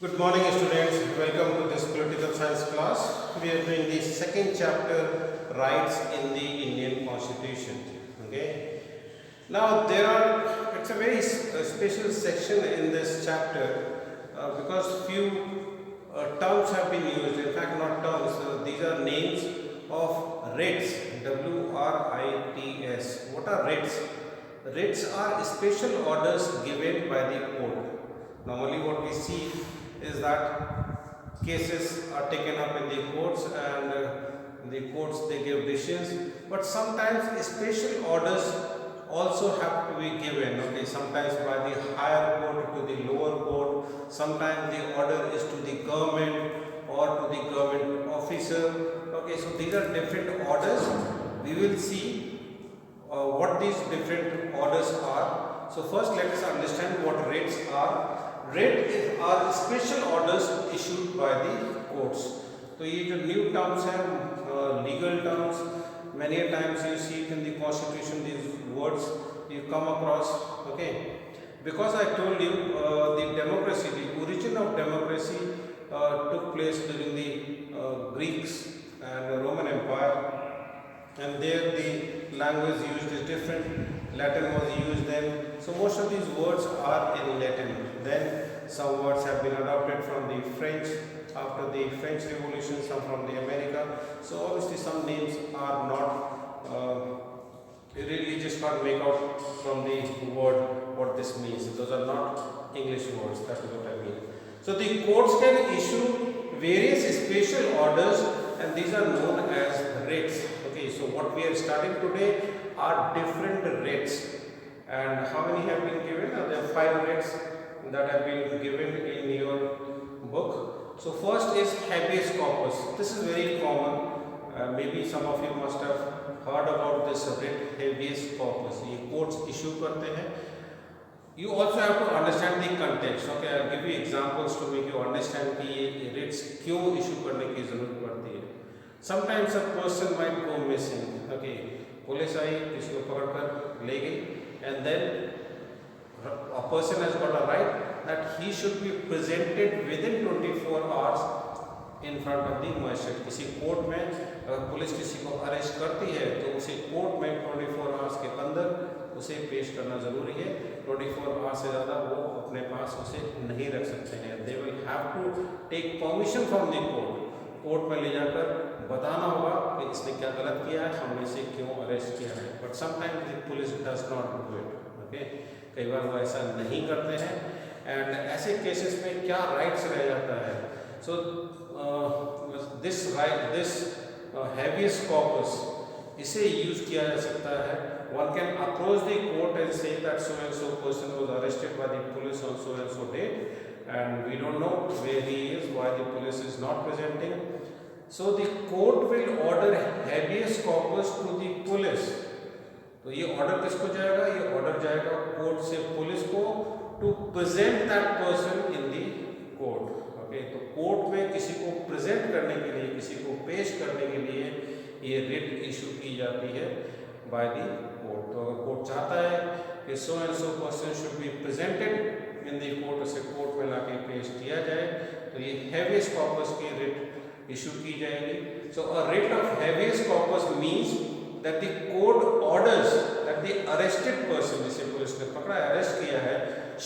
Good morning students, welcome to this political science class. We are doing the second chapter, rights in the Indian Constitution. Okay. Now it's a very special section in this chapter because few terms have been used. In fact, not terms, these are names of writs, W-R-I-T-S. What are writs? Writs are special orders given by the court. Normally what we see is that cases are taken up in the courts and the courts they give decisions, but sometimes special orders also have to be given. Okay, sometimes by the higher court to the lower court, sometimes the order is to the government or to the government officer. Okay, so these are different orders. We will see what these different orders are. So first let us understand what writs are. Writ are special orders issued by the courts. तो ये जो new terms हैं legal terms, many a times you see it in the constitution, these words you come across. Okay, because I told you the democracy, the origin of democracy took place during the Greeks and Roman Empire, and there the language used is different. Latin was used then, so most of these words are in Latin. Then some words have been adopted from the French after the French Revolution, some from the America. So obviously some names are not really just can't make out from the word what this means. Those are not English words, that is what I mean. So the courts can issue various special orders and these are known as writs. Okay, so what we are studying today are different writs, and how many have been given? There are 5 writs that have been given in your book. So first is habeas corpus. This is very common. Maybe some of you must have heard about this writ, habeas corpus. ये courts issue करते हैं. You also have to understand the context. Okay, I'll give you examples to make you understand कि ये writs क्यों issue करने की ज़रूरत पड़ती है. Sometimes a person might go missing. Okay, police आई, किसी को पकड़ कर ले गई, and then a person has got a right that he should be presented within 24 hours in front of the magistrate. किसी कोर्ट में अगर पुलिस किसी को अरेस्ट करती है तो उसे कोर्ट में 24 आवर्स के अंदर उसे पेश करना ज़रूरी है. 24 आवर्स से ज़्यादा वो अपने पास उसे नहीं रख सकते हैं. They will have to take permission from the court. Court में ले जाकर बताना होगा कि इसने क्या गलत किया है, हमने इसे क्यों अरेस्ट किया है. But sometimes the police does not do it. Okay, कई बार वो ऐसा नहीं करते हैं. एंड ऐसे केसेस में क्या राइट्स रह जाता है. सो दिस हैबियस कॉर्पस, इसे यूज किया जा सकता है. One can approach the court and say that so and so person was arrested by the police on so and so date and we don't know where he is, why the police is not presenting. So the court will order habeas corpus to the police. तो ये order किसको जाएगा? ये order जाएगा court से police को to present that person in the court. Okay, तो court में किसी को प्रेजेंट करने के लिए, किसी को पेश करने के लिए ये रिट इशू की जाती है बाय द कोर्ट. तो अगर कोर्ट चाहता है कि so and so person should be presented in the court, उसे कोर्ट में लाके पेश किया जाए, तो ये हैबियस कॉर्पस की रिट इशू की जाएगी. So a writ of habeas corpus means that the court orders that the arrested person, जिसे पुलिस ने पकड़ा है, अरेस्ट किया है,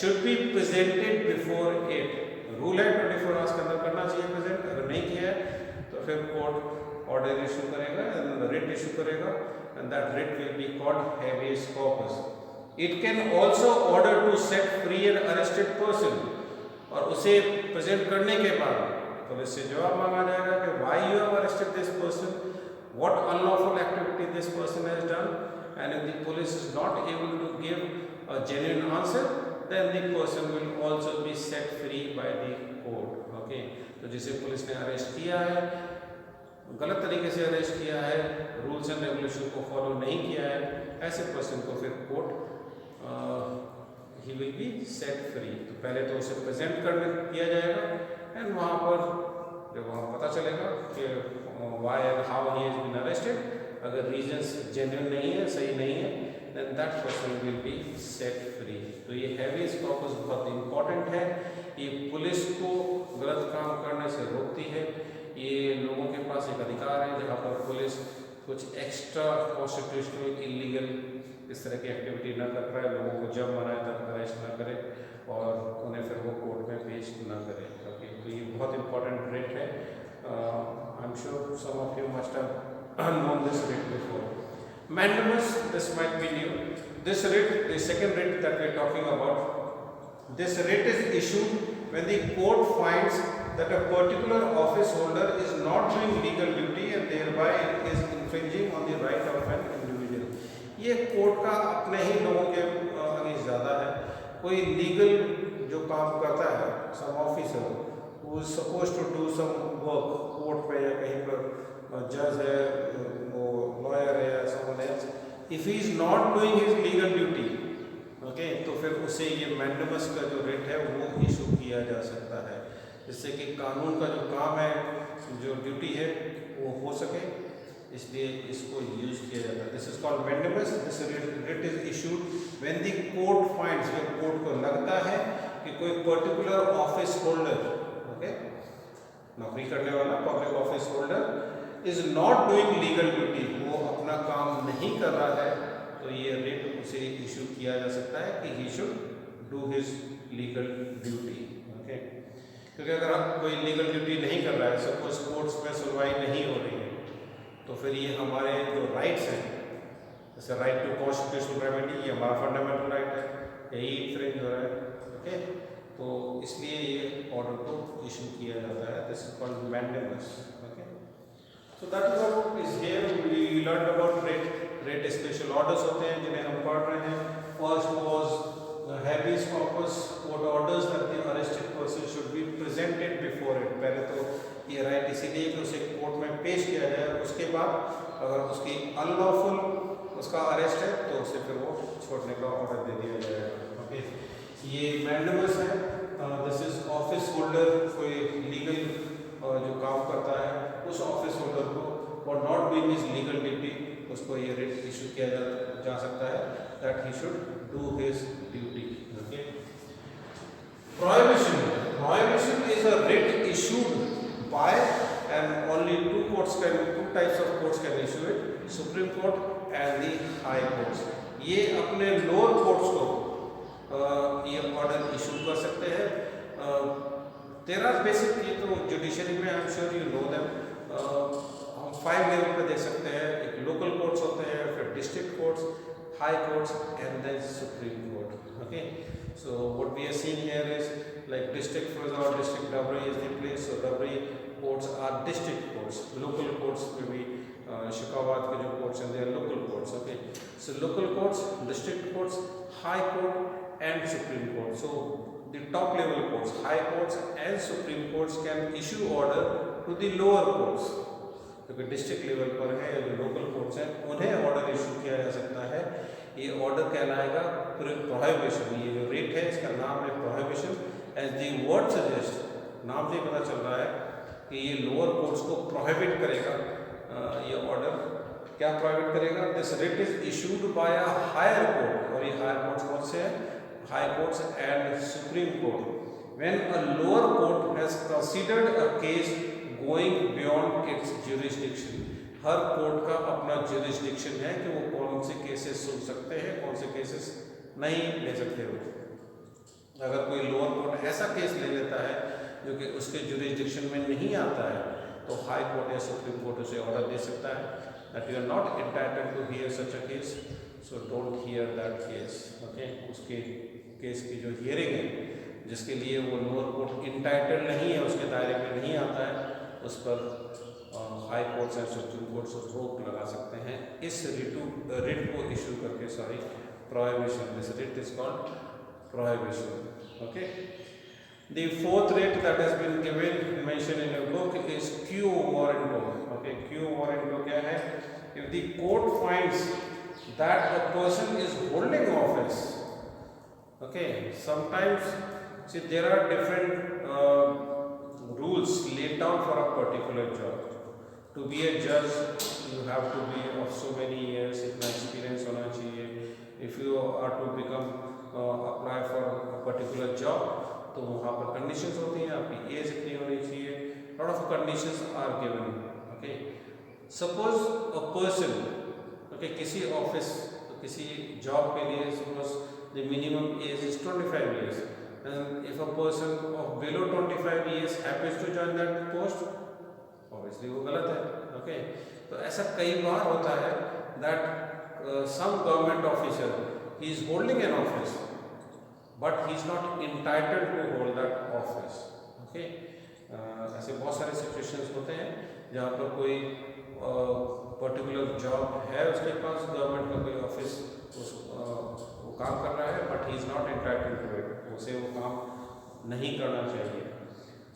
should be presented before it. Rule है 24 आवर्स के अंदर करना चाहिए प्रेजेंट. अगर नहीं किया है तो फिर कोर्ट ऑर्डर इशू करेगा एंड रिट इशू करेगा, and that writ will be called habeas corpus. It can also order to set free an arrested person. और उसे प्रेजेंट करने के बाद पुलिस से जवाब मांगा जाएगा कि why you have arrested this person, what unlawful activity this person has done, and if the police is not able to give a genuine answer, then the person will also be set free by the court. Okay, तो जिसे police ने arrest किया है, गलत तरीके से arrest किया है, रूल्स एंड रेगुलेशन को फॉलो नहीं किया है, ऐसे पर्सन को फिर court he will be set free. तो पहले तो उसे प्रेजेंट किया जाएगा एंड वहाँ पर जब वहाँ पता चलेगा कि why and how he has been arrested, अगर रीजंस जेन्युइन नहीं है, सही नहीं है, then that person will be set free. तो ये हैबियस कॉर्पस बहुत इंपॉर्टेंट है. ये पुलिस को गलत काम करने से रोकती है। ये लोगों के पास एक अधिकार है जहाँ पर पुलिस कुछ एक्स्ट्रा कॉन्स्टिट्यूशनल इलीगल इस तरह की एक्टिविटी न कर पाए, लोगों को जब मनाए तब अरेस्ट न करे और उन्हें फिर वो कोर्ट में पेश न करे। ओके, तो ये बहुत इंपॉर्टेंट रेट है। I am sure some of you must have known this rate before. Mandamus, this might be new. This rate, the second rate that we are talking about, this rate is issued when the court finds that a particular office holder is not doing legal duty and thereby is infringing on the right of an individual. ये court का अपने ही लोगों के against ज़्यादा है। कोई legal जो काम करता है, some officer who is supposed to do some work court पे या कहीं पर, जज है, वो लॉयर है या someone else, if he is not doing his legal duty, okay, तो फिर उसे ये मैंडमस का जो रेट है वो इशू किया जा सकता है, जिससे कि कानून का जो काम है, जो ड्यूटी है वो हो सके, इसलिए इसको यूज किया जाता है। This is called mandamus. This writ is issued when the court finds, जब कोर्ट को लगता है कि कोई पर्टिकुलर ऑफिस होल्डर, ओके, नौकरी करने वाला public office holder is not doing legal duty, वो अपना काम नहीं कर रहा है, तो ये रेट उसे इशू किया जा सकता है कि he should do his legal duty. Okay, क्योंकि अगर आप कोई लीगल ड्यूटी नहीं कर रहा है, सपोज कोर्ट्स में सुनवाई नहीं हो रही है, तो फिर ये हमारे जो राइट्स हैं, जैसे राइट टू कॉन्स्टिट्यूशनल रेमेडी, ये हमारा फंडामेंटल राइट है, यही इन्फ्रिंज हो रहा है। ओके, तो इसलिए ये ऑर्डर को इशू किया जाता है। This is called mandamus. Okay, so that is what is here. We learn about writ special orders होते हैं जिन्हें हम पढ़ रहे हैं। First was habeas corpus, court orders that the arrested person should be presented before it. पहले तो ये राइट इसीलिए कि उसे कोर्ट में पेश किया जाए, उसके बाद अगर उसकी अनलॉफुल उसका अरेस्ट है तो उसे फिर वो छोड़ने का ऑर्डर दे दिया जाएगा। ओके, ये मैंडमस है। दिस इज ऑफिस होल्डर, कोई लीगल जो काम करता है उस ऑफिस होल्डर को और not doing his legal duty, उसको ये रेट इशू किया जा सकता है that he should do his duty. Okay, prohibition is a writ issued by, and only two types of courts can issue it, Supreme Court and the High Courts. ये अपने lower courts को ये order issue कर सकते हैं। There are basic, ये तो judiciary में आई am sure you know them, हम 5 लेवल पे देख सकते हैं। एक लोकल कोर्ट्स होते हैं, फिर district courts, high courts and then supreme court. Okay, so what we are seeing here is like district Firozabad, district Dabri is the place, so Dabri courts are district courts, local courts may be Shikawat ke jo courts and they are local courts. Okay, so local courts, district courts, high court and supreme court. So the top level courts, high courts and supreme courts can issue order to the lower courts, क्योंकि district level पर है, जो local courts हैं उन्हें order issue किया जा सकता है। ये ऑर्डर कहलाएगा प्रोहिबिशन। ये जो रेट है इसका नाम है prohibition. As the word suggest, नाम से पता चल रहा है कि ये लोअर कोर्ट्स को प्रोहिबिट करेगा। ये ऑर्डर क्या प्रोहिबिट करेगा? This writ is issued by a higher court, और ये हायर कोर्ट्स कौन से हैं? High courts and supreme court. When a lower court has considered a case going beyond its jurisdiction. हर कोर्ट का अपना ज्यूरिसडिक्शन है कि वो कौन से केसेस सुन सकते हैं, कौन से केसेस नहीं ले सकते हो। अगर कोई लोअर कोर्ट ऐसा केस ले लेता है जो कि उसके ज्यूरिसडिक्शन में नहीं आता है, तो हाई कोर्ट या सुप्रीम कोर्ट उसे ऑर्डर दे सकता है that you are not entitled to hear such a case, so don't hear that case. Okay, उसके केस की जो हियरिंग है जिसके लिए वो लोअर कोर्ट इंटाइटल्ड नहीं है, उसके दायरे में नहीं आता है, उस पर high courts and supreme courts रोक लगा सकते हैं इस रिट को इशू करके। Sorry, prohibition, this writ is called prohibition. Okay, the fourth writ that has been given mention in your book is quo warranto. Okay, quo warranto क्या है? If the court finds that a person is holding office, okay, sometimes see there are different rules laid down for a particular job. To be a judge you have to be of so many years, इतना experience होना चाहिए. If you are to become apply for a particular job, तो वहाँ पर conditions होती हैं, आपकी as इतनी होनी चाहिए, lot of conditions are given. Okay, suppose a person, okay, किसी ऑफिस, किसी जॉब के लिए suppose the minimum age is 25 years, and if a person of below 25 years happens to join that post, obviously वो गलत है. Okay, तो ऐसा कई बार होता है that some government official, he is holding an office but he is not entitled to hold that office. Okay, ऐसे बहुत सारे सिचुएशंस होते हैं जहाँ पर कोई पर्टिकुलर जॉब है, उसके पास गवर्नमेंट का कोई ऑफिस, वो काम कर रहा है, but he is not entitled to it, उसे वो काम नहीं करना चाहिए.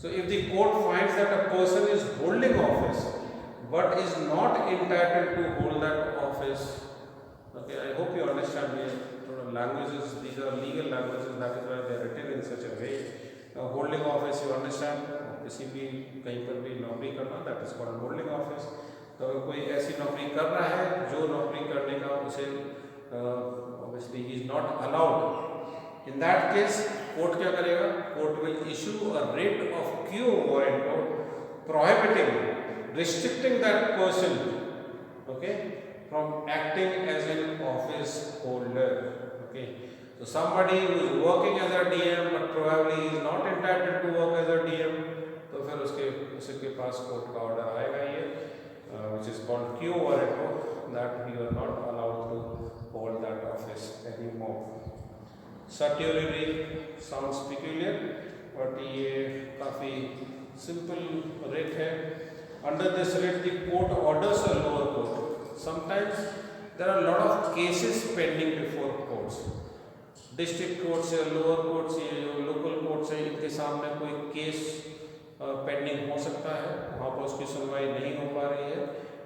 So if the court finds that a person is holding office but is not entitled to hold that office, okay, I hope you understand me. Languages, these are legal languages, that is why they are written in such a way. Holding office, you understand, किसी भी कहीं पर भी नौकरी करना, that is called holding office. तो अगर कोई ऐसी नौकरी कर रहा है जो नौकरी करने का उसे obviously he is not allowed, in that case court क्या करेगा? Court will issue a writ of quo warranto prohibiting, restricting that person, okay, from acting as an office holder. Okay, so somebody who is working as a DM but probably is not entitled to work as a DM, तो फिर उसके पास court का order आएगा ये, which is called quo warranto, that you are not allowed to hold that office anymore. Certiorari sounds peculiar, but ये काफ़ी simple writ है. Under this writ, the court orders a lower court. Sometimes there are a lot of cases pending before courts. District courts या lower courts या जो local courts हैं, इनके सामने कोई केस पेंडिंग हो सकता है, वहाँ पर उसकी सुनवाई नहीं हो पा रही है,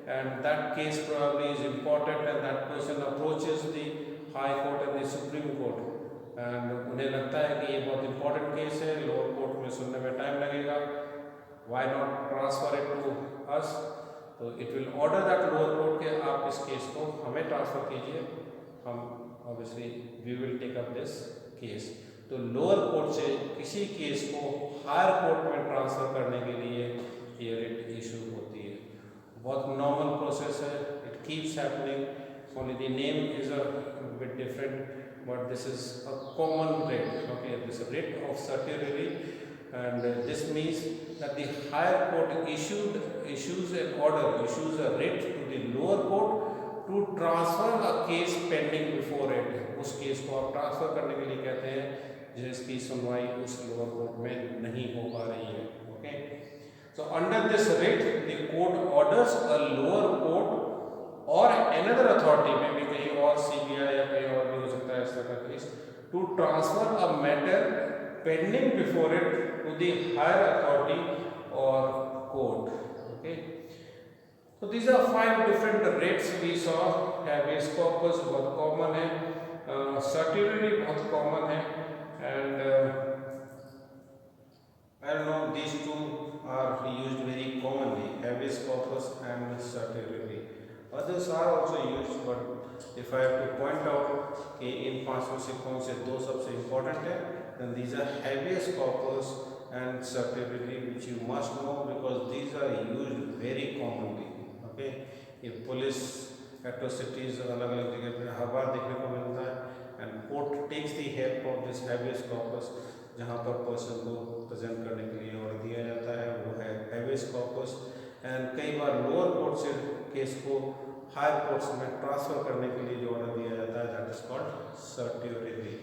and that case probably is important and that person approaches the high court and the supreme court, and उन्हें लगता है कि ये बहुत इंपॉर्टेंट केस है, लोअर कोर्ट में सुनने में टाइम लगेगा, why not transfer it to us. तो it will order that lower court के आप इस केस को हमें ट्रांसफ़र कीजिए, हम obviously we will take up this case. तो लोअर कोर्ट से किसी केस को हायर कोर्ट में ट्रांसफ़र करने के लिए ये रिट इशू होती है. बहुत नॉर्मल प्रोसेस है, it keeps happening, only the name is a bit different, but this is a common writ. Okay, this writ of सर्टिorari, and this means that the higher court issues an order, issues a writ to the lower court to transfer a case pending before it. उस case को आप transfer करने के लिए कहते हैं जिसकी सुनवाई उस लोअर कोर्ट में नहीं हो पा रही है. Okay, so under this writ the court orders a lower court or another authority, में भी कहीं और CBI या कहीं और भी हो सकता है इस तरह का case, to transfer a matter pending before it to the higher authority or court. Okay, so these are 5 different writs we saw. Habeas corpus बहुत common है, certiorari बहुत common है, and I don't know, these two are used very commonly, habeas corpus and certiorari. Others are also used, but if I have to point out कि इन 5 में से कौन से 2 सबसे important है, then these are habeas corpus and certiorari, which you must know because these are used very commonly. Okay, ये police atrocities अलग अलग जगह पे हर बार देखने को मिलता है, and court takes the help of this habeas corpus, जहाँ पर पर्सन को प्रेजेंट करने के लिए ऑर्डर दिया जाता है, वो है habeas corpus. एंड कई बार लोअर कोर्ट से केस को हायर कोर्ट्स में ट्रांसफ़र करने के लिए जो ऑर्डर दिया जाता है, दैट इज कॉल्ड सर्टिorari.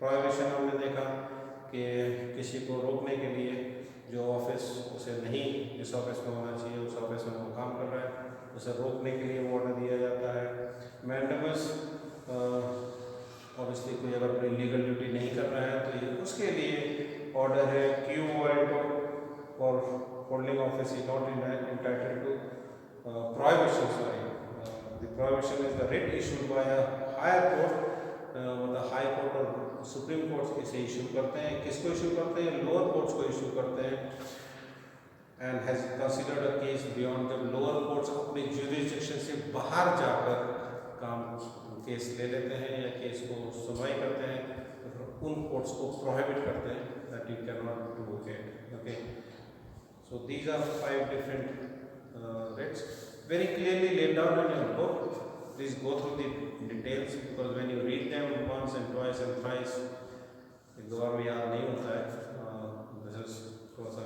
प्रोहिबिशन हमने देखा कि किसी को रोकने के लिए जो ऑफिस उसे नहीं जिस ऑफिस में होना चाहिए उस ऑफिस में वो काम कर रहा है, उसे रोकने के लिए वो ऑर्डर दिया जाता है. मैंडेमस, ऑब्वियसली कोई अगर कोई लीगल ड्यूटी नहीं कर रहा है तो ये उसके लिए ऑर्डर है. Quo warranto for holding office is not entitled to prohibition. The prohibition is the writ issued by a higher court. the high court और सुप्रीम कोर्ट इसे इशू करते हैं. किसको इशू करते हैं? लोअर कोर्ट्स को इशू करते हैं. And has considered a case beyond, जब लोअर कोर्ट्स अपने ज्यूरिसडिक्शन से बाहर जाकर काम केस ले लेते हैं या केस को सुनवाई करते हैं तो उन कोर्ट्स को प्रोहिबिट करते हैं that you cannot do it. Okay. So these are 5 different rates, very clearly laid down in your book. Please go through the details, because when you read them once and twice and thrice, एक दो बार में याद नहीं होता है. This is थोड़ा सा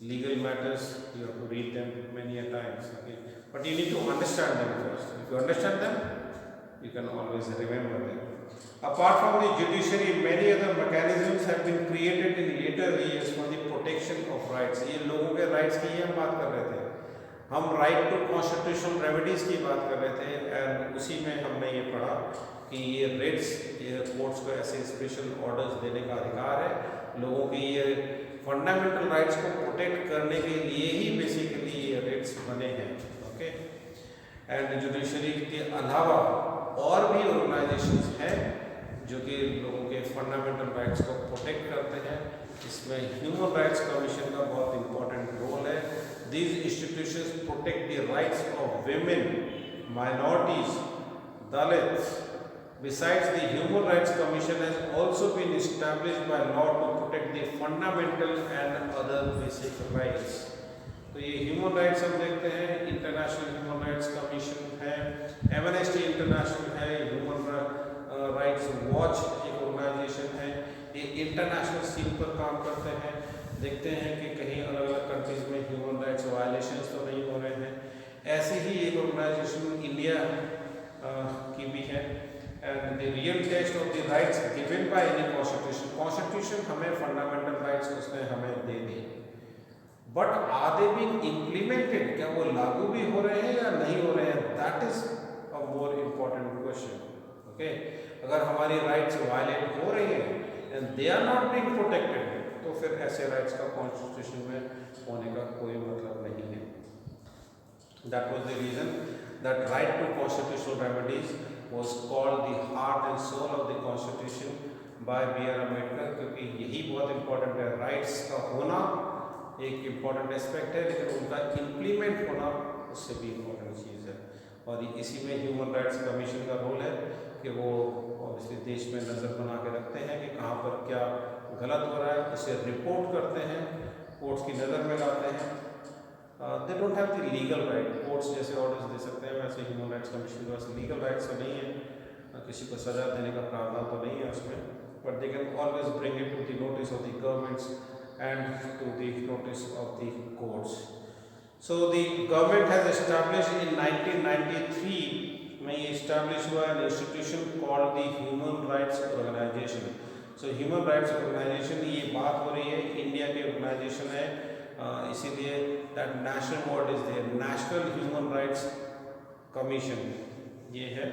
legal matters, you have to read them many a times. Okay, but you need to understand them first. If you understand them, you can always remember them. Apart from the judiciary, many other mechanisms have been created in later years for the protection of rights. ये लोगों के rights की हम बात कर रहे थे. हम right to constitutional remedies की बात कर रहे थे, और उसी में हमने ये पढ़ा कि ये rates, ये courts को ऐसे special orders देने का अधिकार है. लोगों की ये फंडामेंटल राइट्स को प्रोटेक्ट करने के लिए ही बेसिकली ये rates बने हैं. ओके, एंड जुडिशरी के अलावा और भी ऑर्गेनाइजेशंस हैं जो कि लोगों के फंडामेंटल राइट्स को प्रोटेक्ट करते हैं. इसमें ह्यूमन राइट्स कमीशन का बहुत इंपॉर्टेंट रोल है. These institutions protect the rights of women, minorities, Dalits. Besides, the Human Rights Commission has also been established by law to protect the fundamental and other basic rights. तो ये human rights हम देखते हैं, international human rights commission है, amnesty international है, human rights watch एक organisation है. ये इंटरनेशनल सीन पर काम करते हैं. देखते हैं कि कहीं अलग अलग कंट्रीज में ह्यूमन राइट्स वायलेशंस तो नहीं हो रहे हैं. ऐसे ही एक ऑर्गेनाइजेशन इंडिया की भी है. And the real test of the rights given by any constitution हमें fundamental rights उसने हमें दे दी. But are they being implemented? क्या वो लागू भी हो रहे हैं या नहीं हो रहे हैं? That is a more important question. Okay? अगर हमारी rights violate हो रही हैं and they are not being protected, तो फिर ऐसे rights का constitution में होने का कोई मतलब नहीं है. That was the reason that right to constitutional remedies was called the heart and soul of the constitution by B.R. Ambedkar, क्योंकि यही बहुत important है. राइट्स का होना एक important aspect है, लेकिन उनका implement होना उससे भी important चीज़ है. और इसी में ह्यूमन राइट्स कमीशन का रोल है कि वो ऑब्वियसली देश में नज़र बना के रखते हैं कि कहाँ पर क्या गलत हो रहा है, उसे रिपोर्ट करते हैं, कोर्ट्स की नज़र में लाते हैं. They don't have the legal right. Courts जैसे ऑर्डर्स दे सकते हैं, वैसे ह्यूमन राइट्स कमीशन के पास लीगल राइट्स तो नहीं है, किसी को सजा देने का प्रावधान तो नहीं है उसमें. But they can always bring it to the notice of the governments and to the notice of the courts. So the government has established in 1993 में ये इस्टेब्लिश हुआ an institution called the human rights organisation. So human rights organisation, ये बात हो रही है India की organisation है, इसीलिए that national word is there, national human rights commission. ये है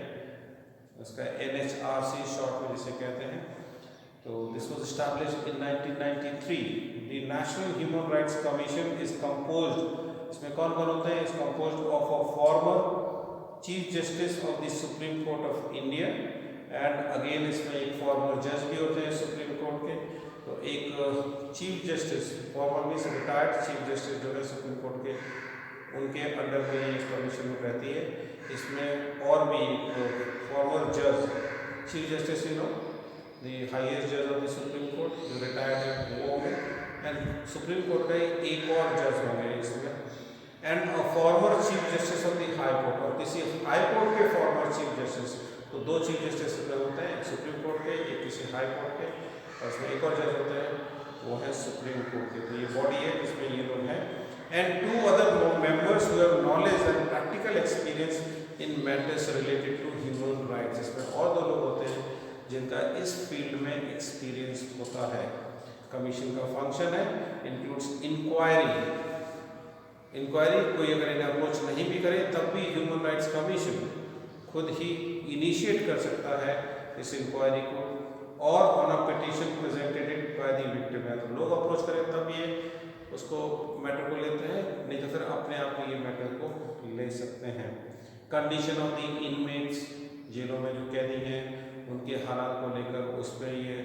उसका NHRC शॉर्ट में जिसे कहते हैं. तो this was established in 1993. The national human rights commission is composed, इसमें कौन कौन होते हैं? Is composed of a former chief justice of the supreme court of India, and again इसमें एक फॉर्मर जज भी होते हैं सुप्रीम कोर्ट के. तो एक chief justice, farmer means retired chief justice जो है सुप्रीम कोर्ट के, उनके अंडर में ये कमीशन रहती है. इसमें और भी फॉर्मर जज, chief justice you know the highest जज ऑफ द सुप्रीम कोर्ट जो रिटायर्ड है वो होंगे, एंड सुप्रीम कोर्ट का एक और जज होंगे इसमें, and a former chief justice of the high court. और किसी हाई कोर्ट के फॉर्मर चीफ जस्टिस, तो 2 चीफ जस्टिस होते हैं, एक सुप्रीम कोर्ट के, एक किसी हाई कोर्ट के, और इसमें एक और जज होते हैं, वो है सुप्रीम कोर्ट के. तो ये बॉडी है जिसमें ये लोग हैं, and 2 other members who have knowledge and practical experience in matters related to human rights. इसमें और 2 लोग होते हैं जिनका इस फील्ड में एक्सपीरियंस होता है. कमीशन का फंक्शन है इंक्लूड्स इंक्वायरी. इंक्वायरी कोई अगर इन्हें अप्रोच नहीं भी करे तब भी ह्यूमन राइट्स कमीशन खुद ही इनिशिएट कर सकता है इस इंक्वायरी को, और on a petition presented by the victim. है तो लोग अप्रोच करें तब ये उसको मैटर को लेते हैं, नहीं तो फिर अपने आप को ये मैटर को ले सकते हैं. कंडीशन ऑफ द इनमेट्स, जेलों में जो कैदी हैं उनके हालात को लेकर उस पर ये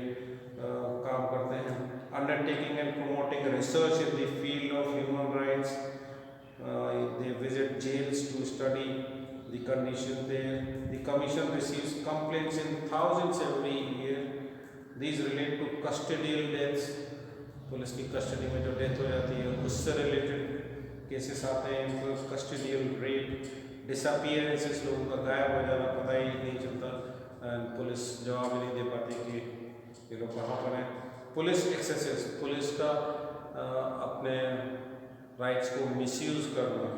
काम करते हैं. Undertaking and promoting research in the field of human rights. They visit jails to study the condition there. The commission receives complaints in thousands every year These relate to custodial deaths, police की custody में जो death हो जाती है उससे related cases आते हैं, custodial rape, disappearances, लोगों का गायब हो जाना पता ही नहीं चलता एंड पुलिस जवाब नहीं दे पाती कि ये लोग कहाँ पर हैं। पुलिस एक्सेसेस, पुलिस का अपने राइट्स को मिसयूज करना,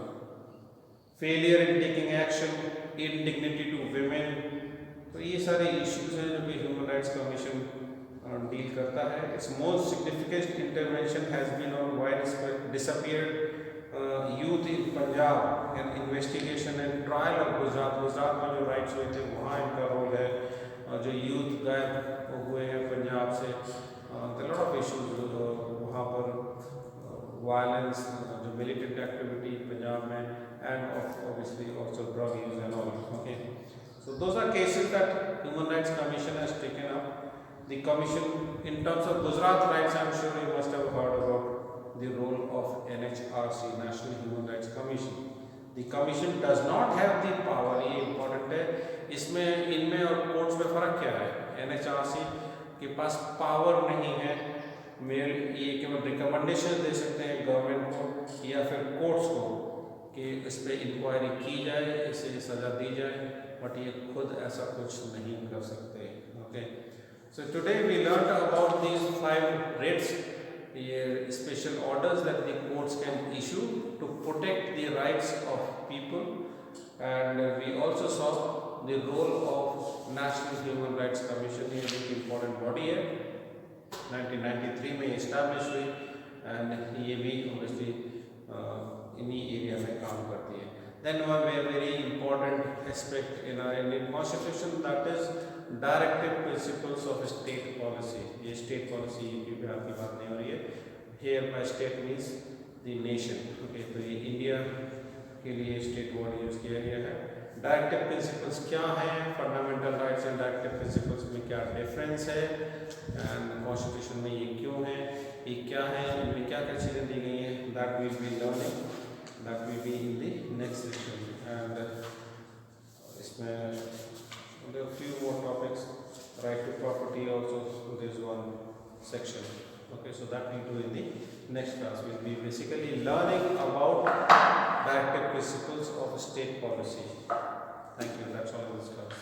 failure in taking action, indignity to women, तो ये सारे इश्यूज हैं जो कि ह्यूमन राइट्स कमीशन डील करता है। Its most significant intervention has been on wide disappeared youth in Punjab and investigation and trial of Gujarat. Gujarat में जो राइट्स हुए थे वहाँ इनका रोल है। जो यूथ गायब हुए हैं पंजाब से, लॉट ऑफ इश्यूज वहाँ पर, वायलेंस, जो मिलिटेंट एक्टिविटी पंजाब में, and obviously also drug use and all. Okay, so those are cases that Human Rights Commission has taken up. The commission, in terms of Gujarat rights, I am sure you must have heard about the role of NHRC, National Human Rights Commission. The commission does not have the power, ये important है। इसमें, इनमें और courts में फ़र्क क्या है? NHRC के पास पावर नहीं है, मेल ये केवल रिकमेंडेशन दे सकते हैं गवर्नमेंट को या फिर कोर्ट्स को कि इस पर इंक्वायरी की जाए, इसे सज़ा दी जाए, बट ये खुद ऐसा कुछ नहीं कर सकते। Okay, so today we learned about these 5 writs, special orders that the courts can issue to protect the rights of people, and we also saw the role of National Human Rights Commission। ये एक important body है, 1993 में establish हुई, and ये भी obviously इन्हीं area में काम करती है। Then one very important aspect in our Indian Constitution, that is directive principles of state policy। ये state policy यूपी बिहार की बात नहीं हो रही है, here by state means the nation। okay, तो ये इंडिया के लिए state word यूज किया गया है। डायरेक्टिव प्रिंसिपल्स क्या हैं, fundamental rights and directive principles में क्या डिफरेंस है, एंड कॉन्स्टिट्यूशन में ये क्यों है, ये क्या है, इनमें क्या क्या चीज़ें दी गई हैं, that will be learning, that will be in the next section. And इसमें there are few more topics, right to property also, so there is one section। okay, so that we'll do in the next class। we'll be basically learning about directive principles of state policy। thank you, that's all in this class।